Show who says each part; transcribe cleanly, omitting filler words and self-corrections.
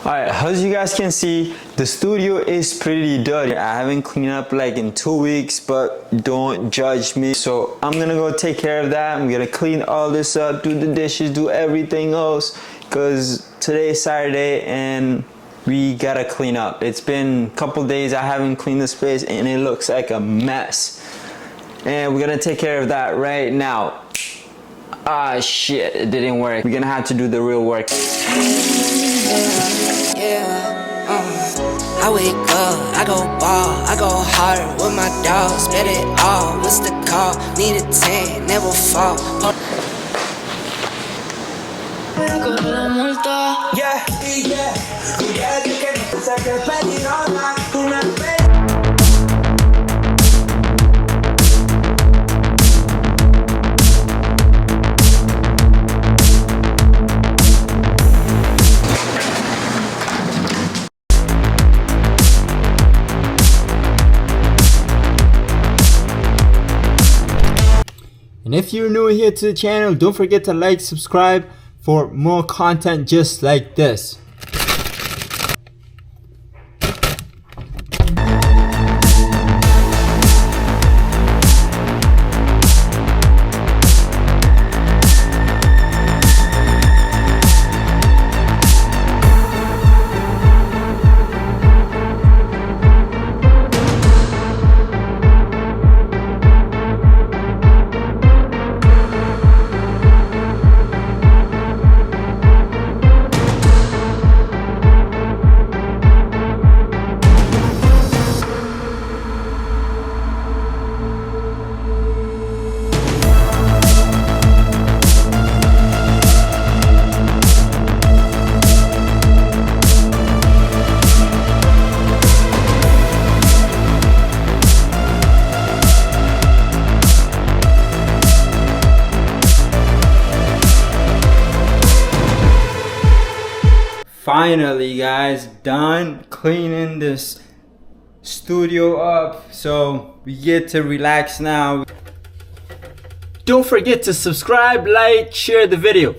Speaker 1: Alright, as you guys can see, the studio is pretty dirty. I haven't cleaned up like in 2 weeks, but don't judge me. So I'm gonna go take care of that. I'm gonna clean all this up, do the dishes, do everything else, because today is Saturday and we gotta clean up. It's been a couple days I haven't cleaned the space and it looks like a mess. And we're gonna take care of that right now. Ah shit, it didn't work. We're gonna have to do the real work.
Speaker 2: I wake up, I go ball, I go harder with my dogs, bet it all, what's the call? Need a 10, never fall.
Speaker 1: And if you're new here to the channel, don't forget to like, subscribe for more content just like this. Finally guys, done cleaning this studio up, so we get to relax now. Don't forget to subscribe, like, share the video.